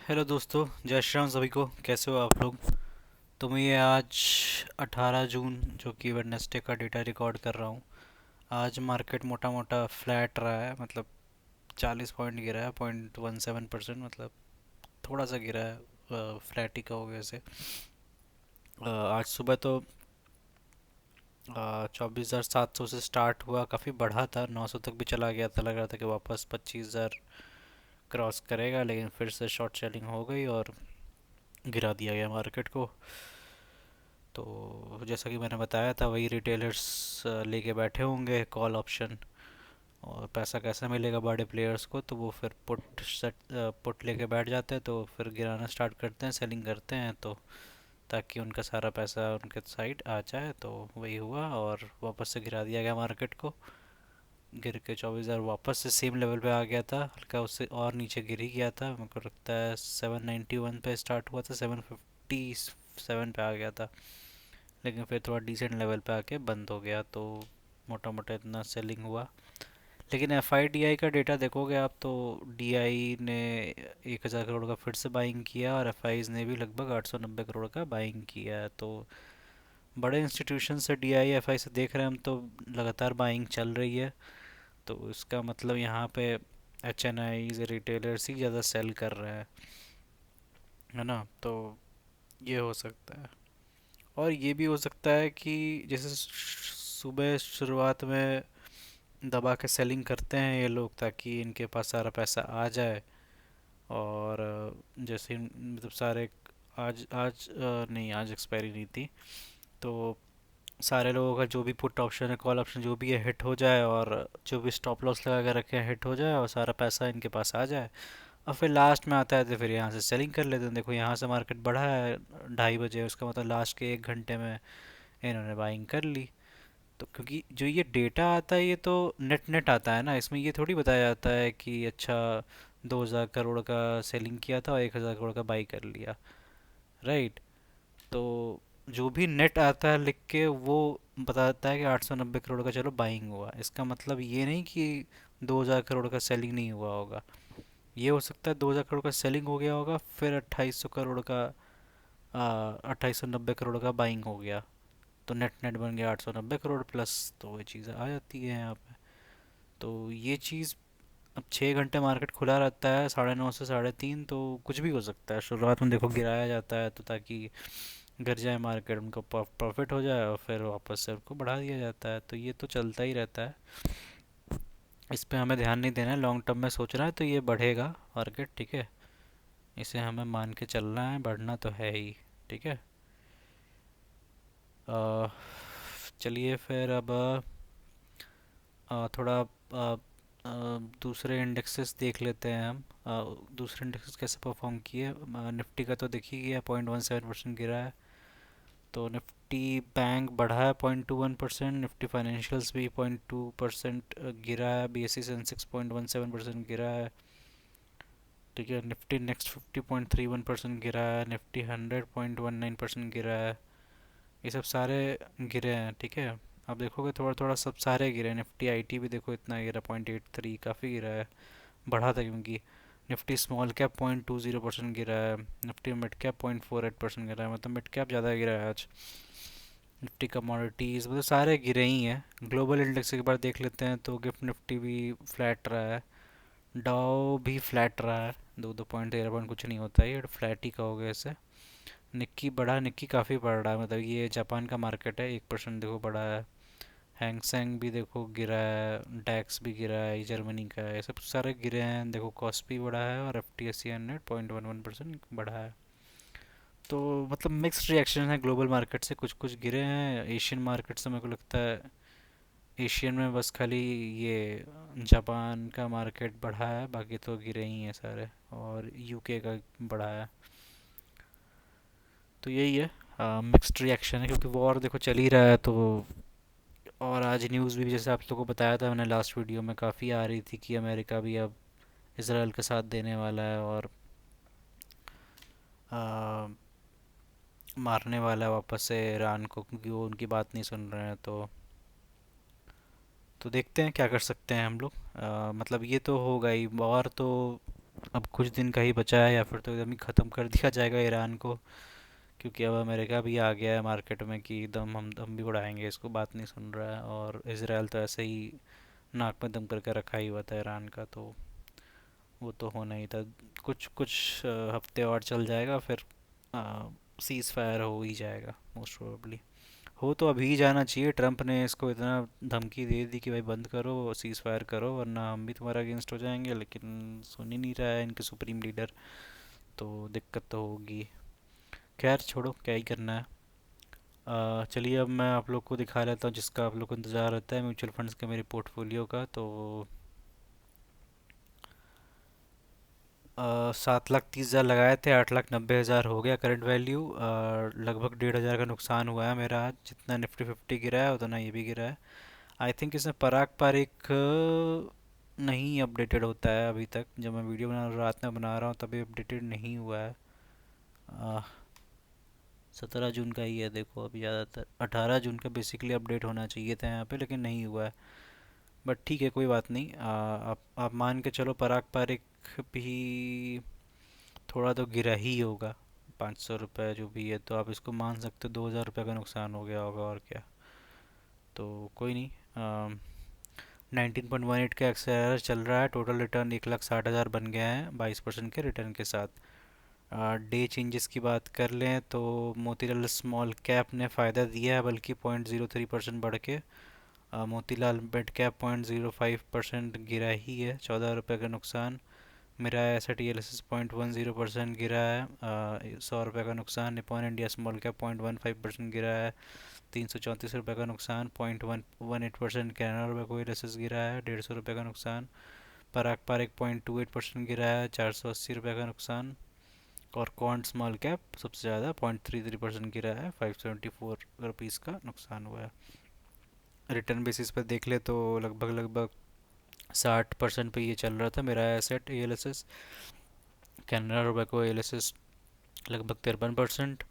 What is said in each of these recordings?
Hello दोस्तों, जय श्री राम सभी को। कैसे हो आप लोग? तो मैं ये आज 18 जून जो कि वेडनेसडे का डेटा रिकॉर्ड कर रहा हूँ। आज मार्केट मोटा मोटा फ्लैट रहा है, मतलब 40 पॉइंट गिरा है, 0.17%, मतलब थोड़ा सा गिरा है। फ्लैट ही कहोगे इसे। आज सुबह तो 24,700 से स्टार्ट हुआ, काफ़ी बढ़ा था, 900 तक भी चला गया था। लग रहा था कि वापस 25,000 क्रॉस करेगा, लेकिन फिर से शॉर्ट सेलिंग हो गई और गिरा दिया गया मार्केट को। तो जैसा कि मैंने बताया था, वही रिटेलर्स लेके बैठे होंगे कॉल ऑप्शन। और पैसा कैसा मिलेगा बड़े प्लेयर्स को, तो वो फिर पुट लेके बैठ जाते हैं, तो फिर गिराना स्टार्ट करते हैं, सेलिंग करते हैं, तो ताकि उनका सारा पैसा उनके साइड आ जाए। तो वही हुआ और वापस से गिरा दिया गया मार्केट को। गिर के 24,000 वापस से सेम लेवल पे आ गया था, हल्का उससे और नीचे गिर ही गया था। मेरे को लगता है 791 पे स्टार्ट हुआ था, 757 पे आ गया था, लेकिन फिर थोड़ा डिसेंट लेवल पे आके बंद हो गया। तो मोटा मोटा इतना सेलिंग हुआ। लेकिन एफ आई डी आई का डेटा देखोगे आप, तो डी आई ने 1,000 करोड़ का फिर से बाइंग किया, और एफ आईज ने भी लगभग 890 करोड़ का बाइंग किया है। तो बड़े इंस्टीट्यूशन से डी आई एफ आई से देख रहे हैं हम, तो लगातार बाइंग चल रही है। तो इसका मतलब यहाँ पे एच एन आईज रिटेलर्स ही ज़्यादा सेल कर रहे हैं, है ना? तो ये हो सकता है। और ये भी हो सकता है कि जैसे सुबह शुरुआत में दबा के सेलिंग करते हैं ये लोग, ताकि इनके पास सारा पैसा आ जाए। और जैसे मतलब सारे आज आज नहीं, आज एक्सपायरी नहीं थी। तो सारे लोगों का जो भी पुट ऑप्शन है, कॉल ऑप्शन जो भी है, हिट हो जाए, और जो भी स्टॉप लॉस लगा के रखे हैं हिट हो जाए, और सारा पैसा इनके पास आ जाए। और फिर लास्ट में आता है तो फिर यहाँ से सेलिंग कर लेते हैं। देखो यहाँ से मार्केट बढ़ा है 2:30 बजे, उसका मतलब लास्ट के 1 घंटे में इन्होंने बाइंग कर ली। तो क्योंकि जो ये डेटा आता है, ये तो नेट नेट आता है ना, इसमें ये थोड़ी बताया जाता है कि अच्छा 2,000 करोड़ का सेलिंग किया था और 1,000 करोड़ का बाई कर लिया, राइट? तो जो भी नेट आता है लिख के, वो बताता है कि 890 करोड़ का चलो बाइंग हुआ। इसका मतलब ये नहीं कि 2,000 करोड़ का सेलिंग नहीं हुआ होगा। ये हो सकता है 2,000 करोड़ का सेलिंग हो गया होगा, फिर 2,800 करोड़ का 2,890 करोड़ का बाइंग हो गया। तो नेट नेट बन गया 890 करोड़ प्लस। तो ये चीज़ आ जाती है यहाँ पे। तो ये चीज़, अब 6 घंटे मार्केट खुला रहता है, 9:30 से 3:30, तो कुछ भी हो सकता है। शुरुआत में देखो गिराया जाता है, तो ताकि गिर जाए मार्केट, उनको प्रॉफिट हो जाए, और फिर वापस से उनको बढ़ा दिया जाता है। तो ये तो चलता ही रहता है। इस पे हमें ध्यान नहीं देना है। लॉन्ग टर्म में सोच रहा है तो ये बढ़ेगा मार्केट, ठीक है। इसे हमें मान के चलना है, बढ़ना तो है ही, ठीक है। अ, चलिए फिर अब थोड़ा दूसरे इंडेक्सेस देख लेते हैं हम। दूसरे इंडेक्सेस कैसे परफॉर्म किए। निफ्टी का तो दिख ही गया, 0.17% गिरा है। तो निफ्टी बैंक बढ़ा है 0.21%, निफ्टी फाइनेंशियल्स भी 0.2% गिरा है, बी एस सी सेंसेक्स 0.17% गिरा है, ठीक है। निफ्टी नेक्स्ट 50.31% गिरा है, निफ्टी 100.19% गिरा है। ये सब सारे गिरे हैं, ठीक है। आप देखोगे थोड़ा थोड़ा सब सारे गिरे हैं। निफ्टी आईटी भी देखो इतना गिरा, 0.83, काफ़ी गिरा है। बढ़ा था क्योंकि निफ्टी स्मॉल कैप 0.20% गिरा है, निफ्टी मिड कैप 0.48% गिरा है, मतलब मिड कैप ज़्यादा गिरा है आज। निफ्टी कमोडिटीज़ मतलब सारे गिरे ही हैं। ग्लोबल इंडेक्स एक बार देख लेते हैं, तो गिफ्ट निफ्टी भी फ्लैट रहा है, डाउ भी फ्लैट रहा है। 2-2 पॉइंट 13 पॉइंट कुछ नहीं होता है, ये फ्लैट ही कहोगे इसे। निक्की बढ़ा, निक्की काफ़ी बढ़ रहा है, मतलब ये जापान का मार्केट है, 1% देखो बढ़ा है। हैंगसेंग भी देखो गिरा है, डैक्स भी गिरा है, ये जर्मनी का है, ये सब सारे गिरे हैं। देखो कॉस्पी बढ़ा है, और एफ टी एस सी 100.11% बढ़ा है। तो मतलब मिक्स्ड रिएक्शन है ग्लोबल मार्केट से, कुछ कुछ गिरे हैं। एशियन मार्केट से मेरे को लगता है एशियन में बस खाली ये जापान का मार्केट बढ़ा है, बाकी तो गिरे ही हैं सारे, और यूके का बढ़ा है। तो यही है, मिक्स्ड रिएक्शन है, क्योंकि वॉर देखो चल ही रहा है। तो और आज न्यूज़ भी जैसे आप लोगों को बताया था मैंने लास्ट वीडियो में, काफ़ी आ रही थी कि अमेरिका भी अब इसराइल का साथ देने वाला है, और आ, मारने वाला है वापस से ईरान को, क्योंकि वो उनकी बात नहीं सुन रहे हैं। तो देखते हैं क्या कर सकते हैं हम लोग। मतलब ये तो होगा ही, वॉर तो अब कुछ दिन का ही बचा है या फिर तो एकदम ही ख़त्म कर दिया जाएगा ईरान को, क्योंकि अब अमेरिका भी आ गया है मार्केट में कि दम हम भी उड़ाएंगे इसको, बात नहीं सुन रहा है। और इसराइल तो ऐसे ही नाक में दम करके रखा ही हुआ था ईरान का, तो वो तो होना ही था। कुछ कुछ हफ्ते और चल जाएगा, फिर सीज़ फायर हो ही जाएगा मोस्ट प्रोबेबली। हो तो अभी ही जाना चाहिए, ट्रम्प ने इसको इतना धमकी दे दी कि भाई बंद करो, सीज़ फायर करो, वरना हम भी तुम्हारा अगेंस्ट हो जाएंगे, लेकिन सुन ही नहीं रहा है इनके सुप्रीम लीडर। तो दिक्कत तो होगी। खैर छोड़ो, क्या ही करना है। चलिए अब मैं आप लोग को दिखा लेता हूँ जिसका आप लोग को इंतज़ार रहता है, म्यूचुअल फंड्स का, मेरे पोर्टफोलियो का। तो 7,30,000 लगाए थे, 8,90,000 हो गया करंट वैल्यू। लगभग 1,500 का नुकसान हुआ है मेरा आज। जितना निफ्टी 50 गिरा है उतना ये भी गिरा है। आई थिंक इसमें पराग पारिक नहीं अपडेटेड होता है अभी तक। जब मैं वीडियो रात में बना रहा हूँ तभी अपडेटेड नहीं हुआ है। 17 जून का ही है देखो अभी। ज़्यादातर 18 जून का बेसिकली अपडेट होना चाहिए था यहाँ पे, लेकिन नहीं हुआ है। बट ठीक है, कोई बात नहीं। आप मान के चलो पराग पारिक भी थोड़ा तो गिरा ही होगा। 500 रुपये जो भी है, तो आप इसको मान सकते हो 2,000 रुपये का नुकसान हो गया होगा, और क्या। तो कोई नहीं। 19.18 का एक्सेलर चल रहा है। टोटल रिटर्न 1,60,000 बन गया है 22% के रिटर्न के साथ। डे चेंजेस की बात कर लें तो मोतीलाल स्मॉल कैप ने फ़ायदा दिया है, बल्कि 0.03% बढ़ के। मोतीलाल मिड कैप 0.05% गिरा ही है, 14 रुपये का नुकसान। मेरा एसेट ELSS 0.10% गिरा है, 100 रुपये का नुकसान। निपॉन इंडिया स्मॉल कैप 0.15% गिरा है, 334 रुपये का नुकसान। 0.18% कैनरा रुपये को ELSS गिरा है, 150 रुपये का नुकसान। पराग पारिक 0.28% गिरा है, 480 रुपये का नुकसान। और कॉन्ट स्मॉल कैप सबसे ज़्यादा 0.33% गिरा है, 574 रुपीज़ का नुकसान हुआ है। रिटर्न बेसिस पर देख ले तो लगभग लगभग 60% पे ये चल रहा था मेरा एसेट ELSS। कैनरा रुपये को ELSS लगभग 53%।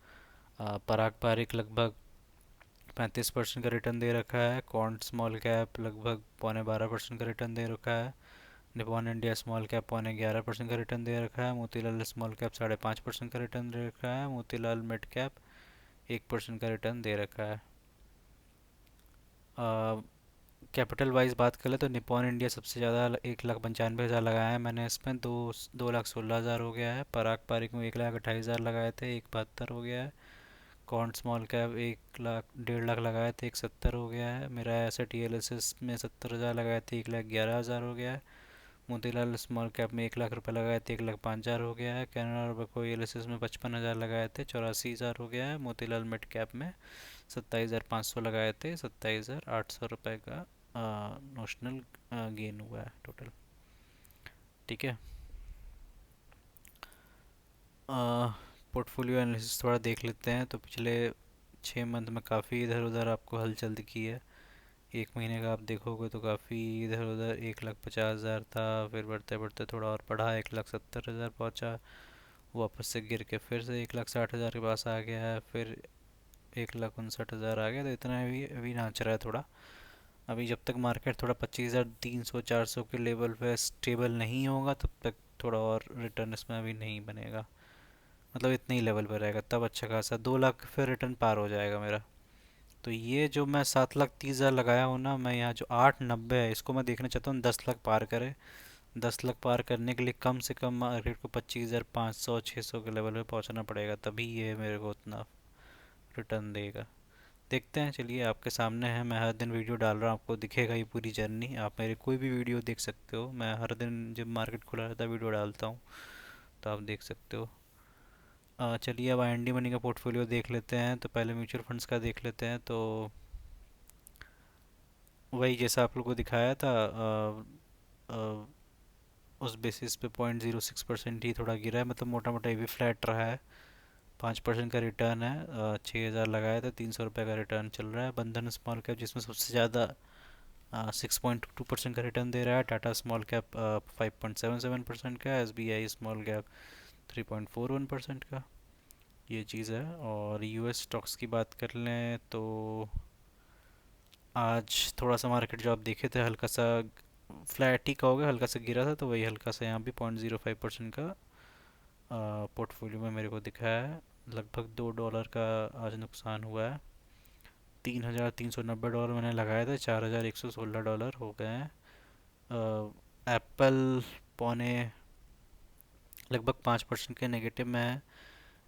पराग पारिक लगभग 35% का रिटर्न दे रखा है। कॉन्ट स्मॉल कैप लगभग 12.25% का रिटर्न दे रखा है। निपॉन इंडिया स्मॉल कैप 11.5% का रिटर्न दे रखा है। मोतीलाल स्मॉल कैप 5.5% का रिटर्न दे रखा है। मोतीलाल मिड कैप 1% का रिटर्न दे रखा है। कैपिटल वाइज बात करें तो निपॉन इंडिया सबसे ज़्यादा 1,95,000 लगाया है मैंने इसमें, 2,16,000 हो गया है। पराग पारिक में 1,28,000 लगाए थे, 1,72 हो गया है। Can't small cap 1 lakh 1.5 lakh लगाए थे, 1,70 हो गया है। मेरा एसेट ELSS में 70,000 लगाए थे, 1,11,000 हो गया है। मोतीलाल स्मॉल कैप में 1 लाख रुपए लगाए थे, 1,05,000 हो गया है। कैनरा रुपये को ELSS में 55,000 लगाए थे, 84,000 हो गया है। मोतीलाल मिड कैप में 27,500 लगाए थे, 27,800 रुपये का नोशनल गेन हुआ है टोटल। ठीक है। पोर्टफोलियो एनालिसिस थोड़ा देख लेते हैं। तो पिछले 6 मंथ में काफ़ी इधर उधर आपको हलचल दिखी है। 1 महीने का आप देखोगे तो काफ़ी इधर उधर। 1,50,000 था, फिर बढ़ते बढ़ते थोड़ा और बढ़ा, 1,70,000 पहुंचा, वापस से गिर के फिर से 1,60,000 के पास आ गया है, फिर 1,59,000 आ गया। तो इतना अभी अभी नाच रहा है थोड़ा। अभी जब तक मार्केट थोड़ा 25,300 400 के लेवल पे स्टेबल नहीं होगा तब तक थोड़ा और रिटर्न इसमें अभी नहीं बनेगा। मतलब इतने ही लेवल पर रहेगा, तब अच्छा खासा 2 लाख फिर रिटर्न पार हो जाएगा मेरा। तो ये जो मैं 7,30,000 लगाया हूँ ना, मैं यहाँ जो 8,90 है इसको मैं देखना चाहता हूँ 10 लाख पार करे। 10 लाख पार करने के लिए कम से कम मार्केट को 25,500 600 के लेवल पे पहुँचना पड़ेगा, तभी ये मेरे को उतना रिटर्न देगा। देखते हैं, चलिए आपके सामने है। मैं हर दिन वीडियो डाल रहा हूँ, आपको दिखेगा ये पूरी जर्नी। आप मेरे कोई भी वीडियो देख सकते हो, मैं हर दिन जब मार्केट खुला रहता है वीडियो डालता हूँ, तो आप देख सकते हो। चलिए अब IND मनी का पोर्टफोलियो देख लेते हैं। तो पहले म्यूचुअल फंड्स का देख लेते हैं। तो वही जैसा आप लोग को दिखाया था, अ, उस बेसिस पे 0.06% ही थोड़ा गिरा है। मतलब मोटा मोटा ये भी फ्लैट रहा है। 5% का रिटर्न है। 6,000 लगाया था, 300 रुपये का रिटर्न चल रहा है। बंधन स्मॉल कैप जिसमें सबसे ज़्यादा 6.2% का रिटर्न दे रहा है। टाटा स्मॉल कैप 5.77% का। SBI स्मॉल कैप 3.41% का। ये चीज़ है। और US स्टॉक्स की बात कर लें तो आज थोड़ा सा मार्केट जो आप देखे थे हल्का सा फ्लैट ही कहोगे, हल्का सा गिरा था, तो वही हल्का सा यहाँ भी 0.05% का पोर्टफोलियो में मेरे को दिखा है। लगभग $2 का आज नुकसान हुआ है। $3,390 मैंने लगाए थे, $4,116 हो गए हैं। एप्पल पौने लगभग 5% के नेगेटिव में है।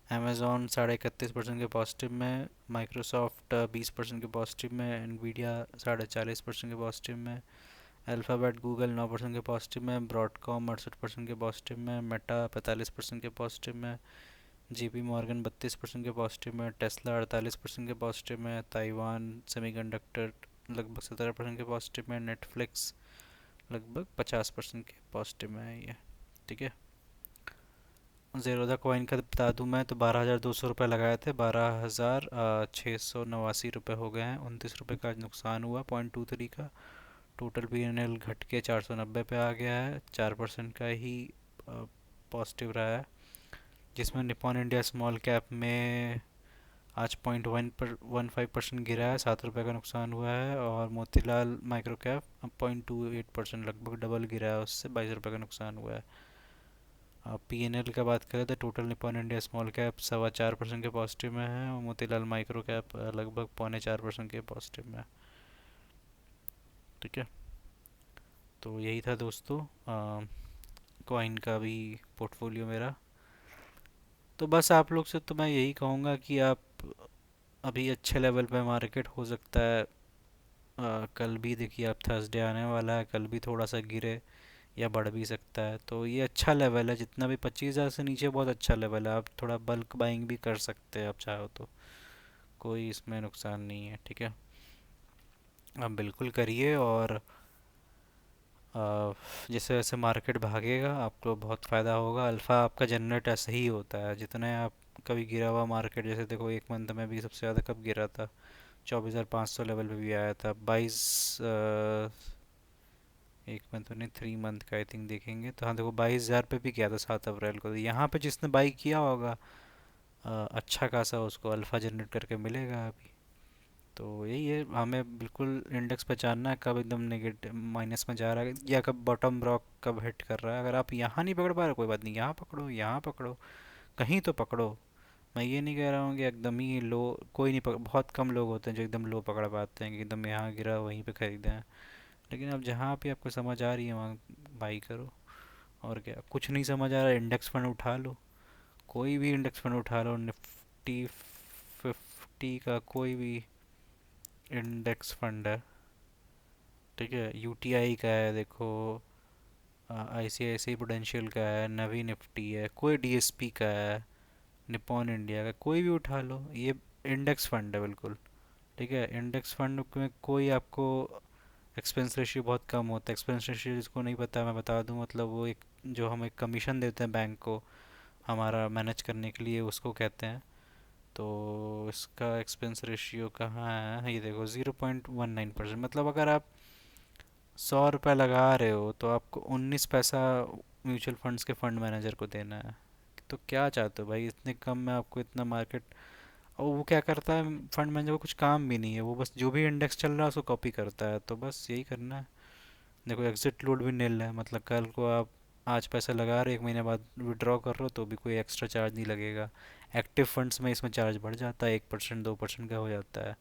अमेज़ॉन 31.5% के पॉजिटिव में। माइक्रोसॉफ्ट 20% के पॉजिटिव में। एनवीडिया 40.5% के पॉजिटिव में। अल्फ़ाबेट गूगल 9% के पॉजिटिव में। ब्रॉडकॉम 68% के पॉजिटिव में। मेटा 45% के पॉजिटिव में। जीपी मॉर्गन 32% के पॉजिटिव में। टेस्ला 48% के पॉजिटिव में। ताइवान सेमीकंडक्टर लगभग 17% के पॉजिटिव में। नेटफ्लिक्स लगभग 50% के पॉजिटिव में है ये। ठीक है। ज़ेरोधा कॉइन का बता दूं मैं तो $12,200 लगाए थे, 12,689 रुपये हो गए हैं। ₹29 का आज नुकसान हुआ 0.23 का। टोटल पीएनएल घट के 490 पे आ गया है। 4% का ही पॉजिटिव रहा है, जिसमें निपॉन इंडिया स्मॉल कैप में आज 0.15% गिरा है, ₹7 का नुकसान हुआ है। और मोतीलाल माइक्रो कैप 0.28% लगभग डबल गिरा है, उससे ₹22 का नुकसान हुआ है। पीएनएल का बात करें तो total Nippon India small cap 4.25% के पॉजिटिव में है, और मोतीलाल माइक्रो कैप लगभग 0.4% के पॉजिटिव में है। ठीक है। तो यही था दोस्तों कॉइन का भी पोर्टफोलियो मेरा। तो बस आप लोग से तो मैं यही कहूँगा कि आप अभी अच्छे लेवल पे मार्केट हो सकता है। कल भी देखिए, आप थर्सडे आने वाला है, कल भी थोड़ा सा गिरे या बढ़ भी सकता है। तो ये अच्छा लेवल है, जितना भी 25,000 से नीचे बहुत अच्छा लेवल है। आप थोड़ा बल्क बाइंग भी कर सकते हैं, आप चाहो तो, कोई इसमें नुकसान नहीं है। ठीक है, आप बिल्कुल करिए। और जैसे जैसे मार्केट भागेगा आपको बहुत फ़ायदा होगा। अल्फ़ा आपका जनरेट ऐसे ही होता है, जितने आप कभी गिरा हुआ मार्केट, जैसे देखो एक मंथ में भी सबसे ज़्यादा कब गिरा था, 24,500 लेवल पे भी आया था। 1 मंथ नहीं, 3 मंथ का आई थिंक देखेंगे तो, हाँ देखो 22,000 पे भी गया था 7 अप्रैल को। तो यहाँ पे जिसने बाई किया होगा अच्छा खासा उसको अल्फ़ा जनरेट करके मिलेगा अभी। तो यही है, हमें बिल्कुल इंडेक्स पहचानना है कब एकदम नेगेटिव माइनस में जा रहा है, या कब बॉटम रॉक कब हिट कर रहा है। अगर आप यहाँ नहीं पकड़ पा रहे कोई बात नहीं, यहाँ पकड़ो, यहाँ पकड़ो, कहीं तो पकड़ो। मैं ये नहीं कह रहा हूँ कि एकदम ही लो, कोई नहीं बहुत कम लोग होते हैं जो एकदम लो पकड़ पाते हैं कि एकदम यहाँ गिरा वहीं पे खरीदे हैं। लेकिन अब जहाँ पे आपको समझ आ रही है वहाँ बाई करो। और क्या, कुछ नहीं समझ आ रहा, इंडेक्स फंड उठा लो, कोई भी इंडेक्स फंड उठा लो, निफ्टी 50 का कोई भी इंडेक्स फंड है। ठीक है, यूटीआई का है देखो, आईसीआईसी प्रूडेंशियल का है, नवी निफ्टी है, कोई डीएसपी का है, निपॉन इंडिया का, कोई भी उठा लो, ये इंडेक्स फंड है बिल्कुल। ठीक है, इंडेक्स फंड में कोई आपको एक्सपेंस रेशियो बहुत कम होता है। एक्सपेंस रेशियो जिसको नहीं पता मैं बता दूं, मतलब वो एक जो हम एक कमीशन देते हैं बैंक को हमारा मैनेज करने के लिए, उसको कहते हैं। तो इसका एक्सपेंस रेशियो कहाँ है, ये देखो 0.19%। मतलब अगर आप ₹100 लगा रहे हो तो आपको 19 पैसा म्यूचुअल फंड्स के फंड मैनेजर को देना है। तो क्या चाहते हो भाई, इतने कम में आपको इतना मार्केट। और वो क्या करता है, फंड मैनेजर को कुछ काम भी नहीं है, वो बस जो भी इंडेक्स चल रहा है उसको कॉपी करता है। तो बस यही करना है। देखो एग्जिट लोड भी नील है, मतलब कल को आप आज पैसा लगा रहे 1 महीने बाद विड्रॉ कर रहे हो तो भी कोई एक्स्ट्रा चार्ज नहीं लगेगा। एक्टिव फंड्स में इसमें चार्ज बढ़ जाता है, 1% 2% का हो जाता है।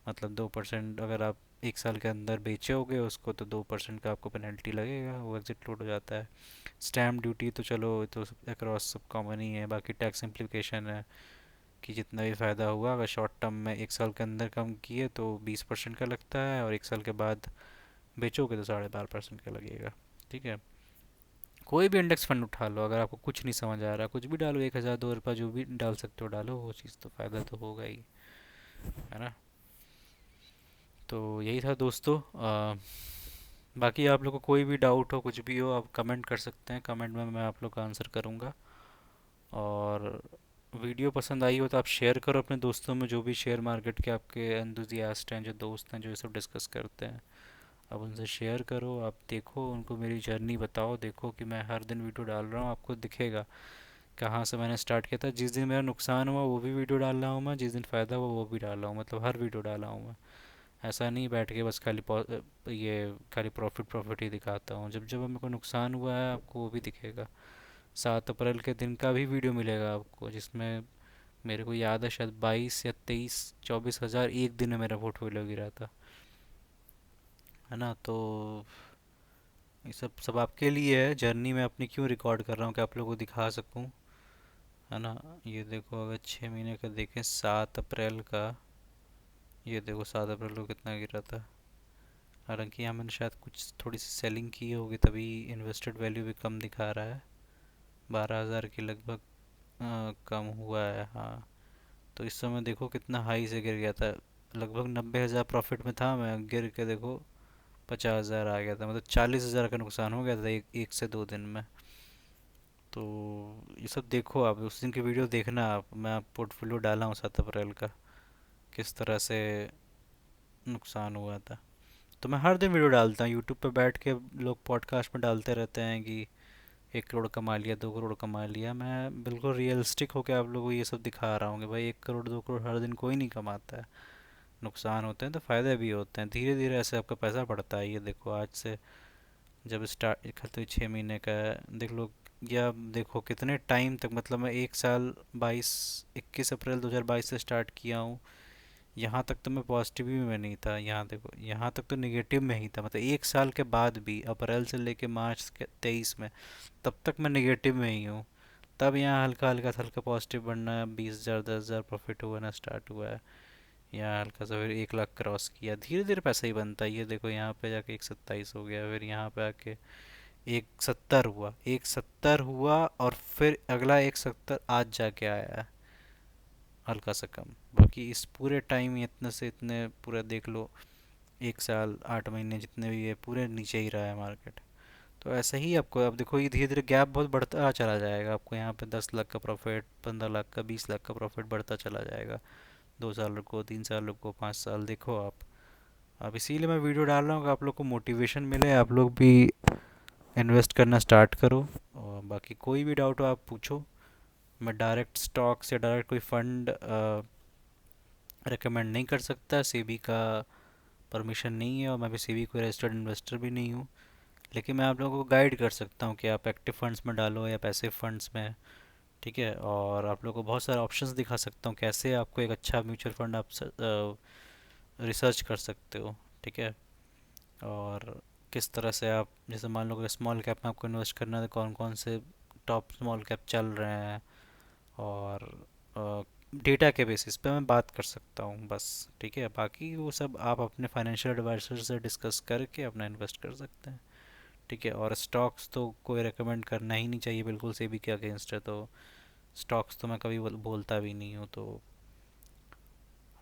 मतलब 2%, अगर आप 1 साल के अंदर बेचोगे उसको तो 2% का आपको पेनल्टी लगेगा, वो एग्जिट लोड हो जाता है। स्टैम्प ड्यूटी तो चलो ये तो अक्रॉस सब कॉमन ही है। बाकी टैक्स इम्प्लीकेशन है कि जितना भी फ़ायदा हुआ अगर शॉर्ट टर्म में 1 साल के अंदर कम किए तो 20% का लगता है, और 1 साल के बाद बेचोगे तो 12.5% का लगेगा। ठीक है, कोई भी इंडेक्स फंड उठा लो, अगर आपको कुछ नहीं समझ आ रहा कुछ भी डालो, 1,000 2 रुपये जो भी डाल सकते हो डालो, वो चीज़ तो फ़ायदा तो होगा ही, है ना। तो यही था दोस्तों। बाकी आप लोग को कोई भी डाउट हो कुछ भी हो आप कमेंट कर सकते हैं, कमेंट में मैं आप लोग का आंसर करूँगा। और वीडियो पसंद आई हो तो आप शेयर करो अपने दोस्तों में, जो भी शेयर मार्केट के आपके एंथुजियास्ट हैं, जो दोस्त हैं जो ये सब डिस्कस करते हैं, आप उनसे शेयर करो। आप देखो, उनको मेरी जर्नी बताओ, देखो कि मैं हर दिन वीडियो डाल रहा हूँ, आपको दिखेगा कहाँ से मैंने स्टार्ट किया था। जिस दिन मेरा नुकसान हुआ वो भी वीडियो डाल रहा हूँ मैं, जिस दिन फ़ायदा हुआ वो भी डाल रहा हूँ, मतलब हर वीडियो डाला हूँ मैं। ऐसा नहीं बैठ के बस ये खाली प्रॉफिट प्रॉफिट ही दिखाता हूँ। जब जब मेरे को नुकसान हुआ है आपको वो भी दिखेगा। 7 अप्रैल के दिन का भी वीडियो मिलेगा आपको, जिसमें मेरे को याद है शायद 22 या 23 24 हज़ार एक दिन में मेरा पोर्टफोलियो गिरा था। है ना? तो ये सब सब आपके लिए है, जर्नी मैं अपनी क्यों रिकॉर्ड कर रहा हूँ कि आप लोगों को दिखा सकूँ। है ना? ये देखो, अगर 6 महीने का देखें 7 अप्रैल का, ये देखो 7 अप्रैल को कितना गिरा था। हालांकि यहाँ मैंने शायद कुछ थोड़ी सी सेलिंग की होगी, तभी इन्वेस्टेड वैल्यू भी कम दिखा रहा है। 12 हज़ार के लगभग कम हुआ है, हाँ। तो इस समय देखो कितना हाई से गिर गया था। लगभग 90 हज़ार प्रॉफिट में था मैं, गिर के देखो 50 हज़ार आ गया था। मतलब 40 हज़ार का नुकसान हो गया था एक से 2 दिन में। तो ये सब देखो, आप उस दिन की वीडियो देखना। मैं आप पोर्टफोलियो डाला हूँ 7 अप्रैल का, किस तरह से नुकसान हुआ था। तो मैं हर दिन वीडियो डालता हूँ यूट्यूब पे बैठ के। लोग पॉडकास्ट में डालते रहते हैं कि 1 करोड़ कमा लिया, 2 करोड़ कमा लिया। मैं बिल्कुल रियलिस्टिक होकर आप लोगों को ये सब दिखा रहा हूँ कि भाई 1 करोड़ 2 करोड़ हर दिन कोई नहीं कमाता है। नुकसान होते हैं तो फ़ायदे भी होते हैं, धीरे धीरे ऐसे आपका पैसा बढ़ता है। ये देखो आज से जब स्टार्ट खत्म 6 महीने का है, देख लो। या देखो कितने टाइम तक, मतलब मैं 1 साल 21 अप्रैल 2022 से स्टार्ट किया हूँ। यहाँ तक तो मैं पॉजिटिव ही में नहीं था। यहाँ देखो, यहाँ तक तो नेगेटिव में ही था। मतलब 1 साल के बाद भी, अप्रैल से लेके मार्च के 23 में, तब तक मैं नेगेटिव में ही हूँ। तब यहाँ हल्का हल्का हल्का पॉजिटिव बनना, 20 हज़ार 10 हज़ार प्रॉफिट हुआ ना, स्टार्ट हुआ है। यहाँ हल्का सा फिर 1 लाख क्रॉस किया, धीरे धीरे पैसा ही बनता है। ये देखो यहाँ पे जाके 127 हो गया, फिर यहाँ पे आके 170 हुआ, 170 हुआ, और फिर अगला 170 आज जाके आया है, हल्का सा कम। बाकी इस पूरे टाइम इतने से इतने पूरा देख लो, 1 साल 8 महीने जितने भी है पूरे नीचे ही रहा है मार्केट। तो ऐसा ही आपको, अब देखो ये धीरे धीरे गैप बहुत बढ़ता चला जाएगा। आपको यहाँ पे 10 लाख का प्रॉफिट, 15 लाख का, 20 लाख का प्रॉफिट बढ़ता चला जाएगा। 2 साल रुको, 3 साल रुको, 5 साल देखो आप। अब इसीलिए मैं वीडियो डाल रहा हूँ कि आप लोग को मोटिवेशन मिले, आप लोग भी इन्वेस्ट करना स्टार्ट करो। और बाकी कोई भी डाउट हो आप पूछो। मैं डायरेक्ट स्टॉक्स या डायरेक्ट कोई फंड रेकमेंड नहीं कर सकता, सेबी का परमिशन नहीं है, और मैं भी सेबी कोई रजिस्टर्ड इन्वेस्टर भी नहीं हूँ। लेकिन मैं आप लोगों को गाइड कर सकता हूँ कि आप एक्टिव फंड्स में डालो या पैसिव फंड्स में। ठीक है? और आप लोगों को बहुत सारे ऑप्शंस दिखा सकता हूँ कैसे आपको एक अच्छा म्यूचुअल फंड आप रिसर्च कर सकते हो। ठीक है? और किस तरह से आप, जैसे मान लो कि स्मॉल कैप में आपको इन्वेस्ट करना है, तो कौन कौन से टॉप स्मॉल कैप चल रहे हैं, और डेटा के बेसिस पे मैं बात कर सकता हूँ बस। ठीक है? बाकी वो सब आप अपने फाइनेंशियल एडवाइजर से डिस्कस करके अपना इन्वेस्ट कर सकते हैं। ठीक है? और स्टॉक्स तो कोई रेकमेंड करना ही नहीं चाहिए, बिल्कुल से भी के अगेंस्ट है। तो स्टॉक्स तो मैं कभी बोलता भी नहीं हूँ। तो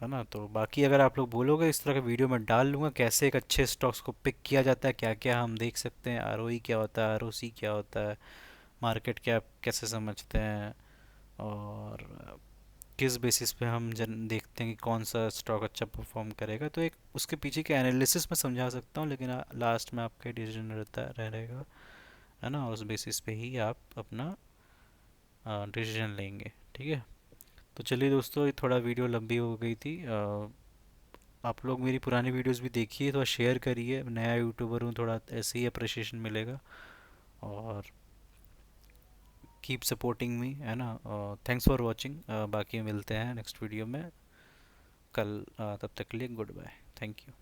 है ना? तो बाकी अगर आप लोग बोलोगे, इस तरह का वीडियो मैं डाल लूँगा कैसे एक अच्छे स्टॉक्स को पिक किया जाता है, क्या क्या हम देख सकते हैं, आरओई क्या होता है, आरओसी क्या होता है, मार्केट कैप कैसे समझते हैं, और किस बेसिस पे हम देखते हैं कि कौन सा स्टॉक अच्छा परफॉर्म करेगा। तो एक उसके पीछे के एनालिसिस में समझा सकता हूँ, लेकिन लास्ट में आपका डिसीजन रहता रहेगा। है ना? उस बेसिस पे ही आप अपना डिसीजन लेंगे। ठीक है? तो चलिए दोस्तों, ये थोड़ा वीडियो लंबी हो गई थी। आप लोग मेरी पुरानी वीडियोस भी देखिए, थोड़ा शेयर करिए। नया यूट्यूबर हूँ, थोड़ा ऐसे ही अप्रिशिएशन मिलेगा। और कीप सपोर्टिंग मी। है ना? Thanks for watching. बाकी मिलते हैं नेक्स्ट वीडियो में कल। तब तक के लिए गुड बाय, थैंक यू।